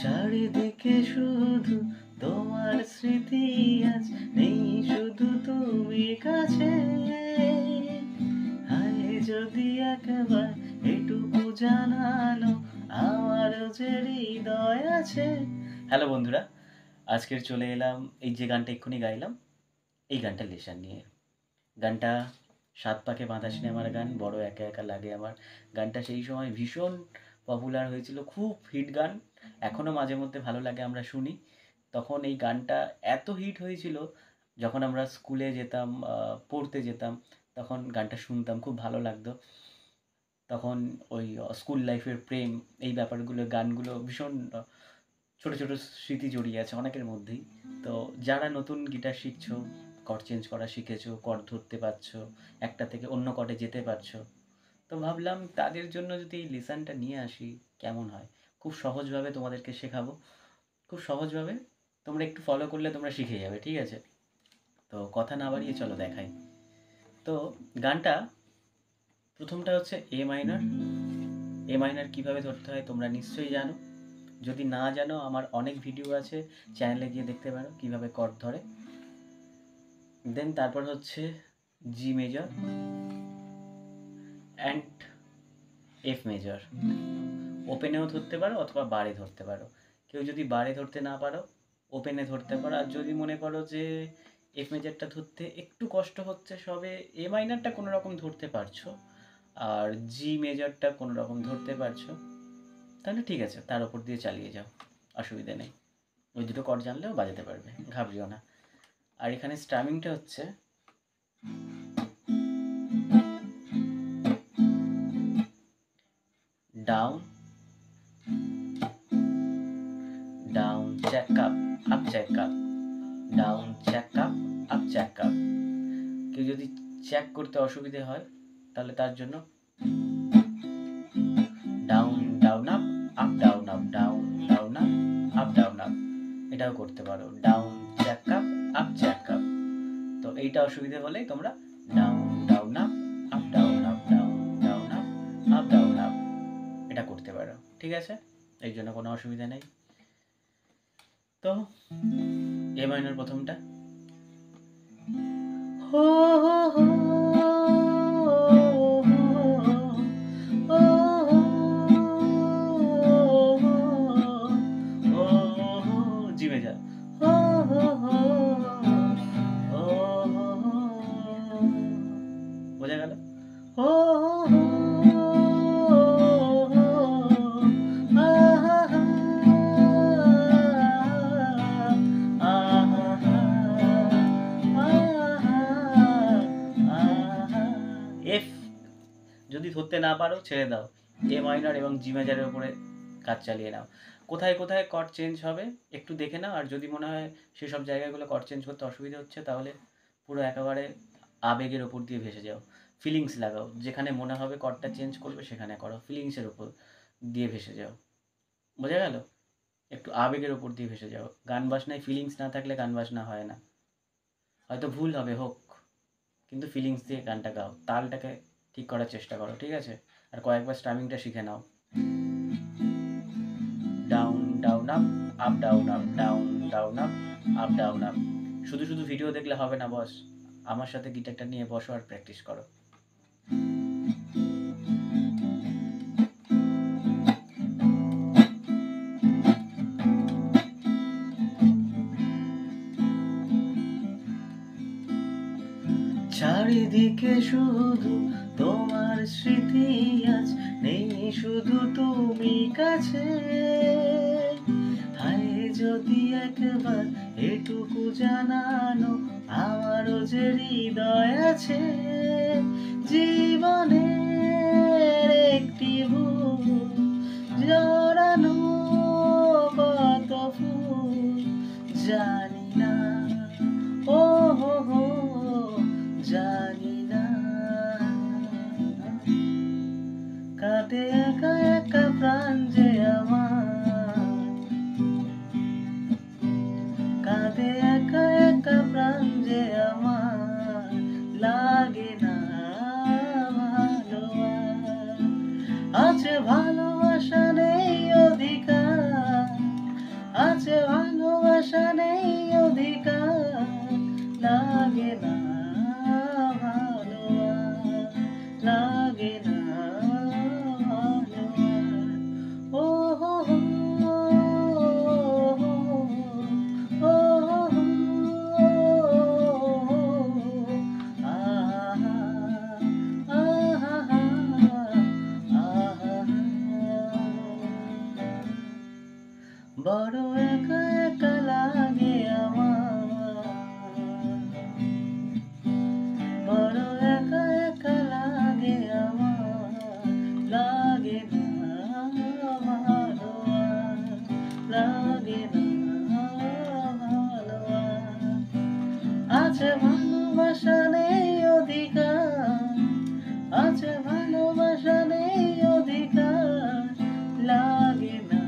চারিদিকে শুধু তোমার স্মৃতি আজ, নেই শুধু তুমি কাছে। হায় যদি একবার এটুকু জানালো আমারও যে হৃদয় আছে। হ্যালো বন্ধুরা, আজকের চলে এলাম এই যে গানটা এক্ষুনি গাইলাম, এই গানটা লেশান নিয়ে। গানটা সাত পাকে বাঁধা সিনেমার গান, বড় একা একা লাগে আমার। গানটা সেই সময় ভীষণ পপুলার হয়েছিল, খুব হিট গান। এখনও মাঝে মধ্যে ভালো লাগে, আমরা শুনি। তখন এই গানটা এত হিট হয়েছিল, যখন আমরা স্কুলে যেতাম, পড়তে যেতাম, তখন গানটা শুনতাম, খুব ভালো লাগতো। তখন ওই স্কুল লাইফের প্রেম, এই ব্যাপারগুলো, গানগুলো ভীষণ ছোট ছোট স্মৃতি জড়িয়ে আছে অনেকের মধ্যেই। তো যারা নতুন গিটার শিখছো, কর্ড চেঞ্জ করা শিখেছো, কর্ড ধরতে পারছো, একটা থেকে অন্য কর্ডে যেতে পারছো, তো ভাবলাম তাদের জন্য যদি এই লেসনটা নিয়ে আসি কেমন হয়। খুব সহজভাবে তোমাদেরকে শেখাবো, খুব সহজভাবে। তোমরা একটু ফলো করলে তোমরা শিখে যাবে, ঠিক আছে? তো কথা না বাড়িয়ে চলো দেখাই। তো গানটা প্রথমটা হচ্ছে এ মাইনর। এ মাইনর কীভাবে ধরতে হয় তোমরা নিশ্চয়ই জানো। যদি না জানো, আমার অনেক ভিডিও আছে, চ্যানেলে গিয়ে দেখতে পারো কীভাবে কর্ড ধরে। দেন তারপর হচ্ছে G major and F major. ওপেনেও ধরতে পারো অথবা বারে ধরতে পারো। কেউ যদি বারে ধরতে না পারো, ওপেনে ধরতে পারো। আর যদি মনে করো যে এফ মেজরটা ধরতে একটু কষ্ট হচ্ছে, সবে এ মাইনারটা কোনো রকম ধরতে পারছো, আর জি মেজরটা কোনো রকম ধরতে পারছো, তাহলে ঠিক আছে, তার ওপর দিয়ে চালিয়ে যাও, অসুবিধা নেই। ওই দুটো কর্ড জানলেও বাজাতে পারবে, ঘাবড়িও না। আর এখানে স্ট্রামিংটা হচ্ছে down down Jack up Jack up, down Jack up Jack up. কেউ যদি জ্যাক করতে অসুবিধে হয়, তাহলে তার জন্য down down up down up, down down up down up, এটাও করতে পারো। Down Jack up Jack up. তো এইটা অসুবিধে হলেই তোমরা down down up down up, down down up down up, এটা করতে পারো, ঠিক আছে? এই জন্য কোনো অসুবিধা নেই। তো এ মাইনর প্রথমটা, হো হো হো জি মেজর, বোঝা গেল? এফ যদি ধরতে না পারো ছেড়ে দাও, এ মাইনর এবং জি মেজরের উপরে কাজ চালিয়ে নাও। কোথায় কোথায় কর্ড চেঞ্জ হবে একটু দেখে নাও, আর যদি মনে হয় সেসব জায়গাগুলো কর্ড চেঞ্জ করতে অসুবিধা হচ্ছে, তাহলে পুরো একেবারে আবেগের ওপর দিয়ে ভেসে যাও, ফিলিংস লাগাও। যেখানে মনে হবে কর্ডটা চেঞ্জ করবে সেখানে করো, ফিলিংসের ওপর দিয়ে ভেসে যাও, বোঝা গেল? একটু আবেগের ওপর দিয়ে ভেসে যাও। গান বাজনায় ফিলিংস না থাকলে গান বাজনা হয় না। হয়তো ভুল হবে হোক, কিন্তু ফিলিংস দিয়ে গানটা গাও, তালটাকে ঠিক করার চেষ্টা করো, ঠিক আছে? আর কয়েকবার স্ট্রামিংটা শিখে নাও। Down down up down up, down down up down up. শুধু শুধু ভিডিও দেখলে হবে না বস, আমার সাথে গিটারটা নিয়ে বসো আর প্র্যাকটিস করো। চারিদিকে শুধু তোমার স্মৃতি আজ, নেই শুধু তুমি কাছে। হায় যদি একবার এটুকু জানানো আমারও যে হৃদয় আছে। জীবনের একটি ভুল জড়ানো কত ফুল জানি না, ও হো হো জানি না। কাঁদে একা একা প্রাণ যে আমার, কাঁদে একা একা প্রাণ যে আমার, লাগে না ভালো আর। আছে ভালোবাসা নেই অধিকার, লাগে না ভালো আর। ও হো হো, ও হো হো, আহা, আহা, আহা, বড় একা একা লাগে আমার, বড় একা একা লাগে আমার, লাগে না ভালো আর, লাগে না ভালো আর। আছে ভালোবাসা নেই অধিকার, আছে ভালোবাসা নেই অধিকার, লাগে না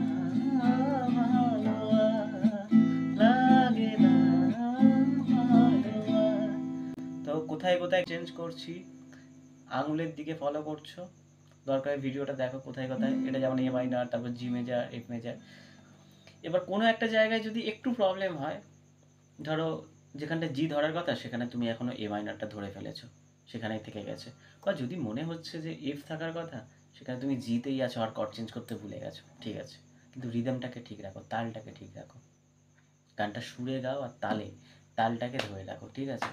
ভালো আর, লাগে না ভালো আর। তো কোথায় কোথায় চেঞ্জ করছি, আঙুলের দিকে ফলো করছো, দরকার ভিডিওটা দেখো কোথায় কোথায়। এটা যেমন এ মাইনর, তারপর জি মেজার, এফ মেজার। এবার কোনো একটা জায়গায় যদি একটু প্রবলেম হয়, ধরো যেখানটা জি ধরার কথা সেখানে তুমি এখনো এ মাইনরটা ধরে ফেলেছো, সেখানেই থেকে গেছে। বা যদি মনে হচ্ছে যে এফ থাকার কথা, সেখানে তুমি জিতেই আছো আর কর্ড চেঞ্জ করতে ভুলে গেছো, ঠিক আছে, কিন্তু রিদমটাকে ঠিক রাখো, তালটাকে ঠিক রাখো, গানটা সুরে গাও আর তালটাকে ধরে রাখো, ঠিক আছে।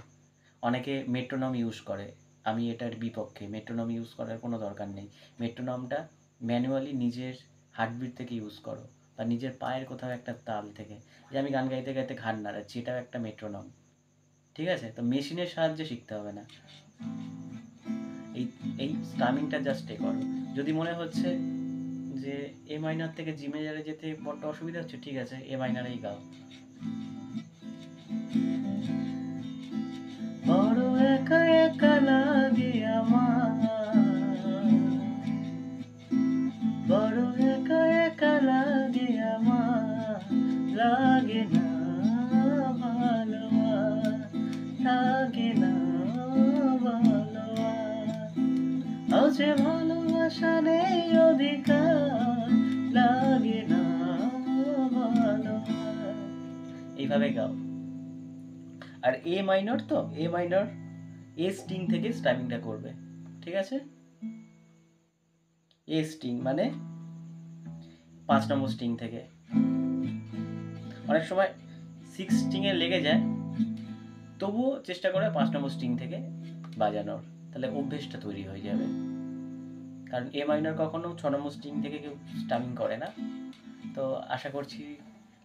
অনেকে মেট্রোনম ইউজ করে, আমি এটার বিপক্ষে। মেট্রোনম ইউজ করার কোনো দরকার নেই। মেট্রোনমটা ম্যানুয়ালি নিজের হার্টবিট থেকে ইউজ করো, বা নিজের পায়ের কোথাও একটা তাল থেকে। যে আমি গান গাইতে গাইতে ঘাড় নাড়াচ্ছি, এটাও একটা মেট্রোনম, ঠিক আছে। তো মেশিনের সাহায্যে শিখতে হবে না, এই এই স্টামিংটা জাস্ট এ করো। যদি মনে হচ্ছে যে এ মাইনার থেকে জি মেজারে যেতে বড্ড অসুবিধা হচ্ছে, ঠিক আছে, এ মাইনারেই গাও। বড় একা একা লাগে আমার, বড় একা একা লাগে আমার, লাগে না ভালো আর, লাগে না ভালো আর। আছে ভালোবাসা নেই অধিকার, লাগে না ভালো আর। এইভাবে গাও। আর এ মাইনর, তো এ মাইনর এ স্ট্রিং থেকে স্টামিংটা করবে, ঠিক আছে। এ স্ট্রিং মানে 5 নম্বর স্ট্রিং থেকে। অনেক সময় 6 স্ট্রিংয়ে লেগে যায়, তবুও চেষ্টা করে 5 নম্বর স্ট্রিং থেকে বাজানোর, তাহলে অভ্যেসটা তৈরি হয়ে যাবে। কারণ এ মাইনর কখনো 6 নম্বর স্ট্রিং থেকে কেউ স্টামিং করে না। তো আশা করছি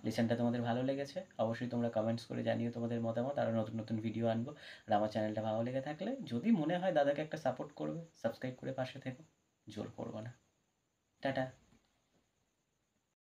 লেসনটা তোমাদের ভালো লেগেছে। অবশ্যই তোমরা কমেন্টস করে জানিও তোমাদের মতামত। আরও নতুন নতুন ভিডিও আনবো। আর আমার চ্যানেলটা ভালো লেগে থাকলে যদি মনে হয় দাদাকে একটা সাপোর্ট করবে, সাবস্ক্রাইব করে পাশে থেকো, জোর করবো না। টাটা।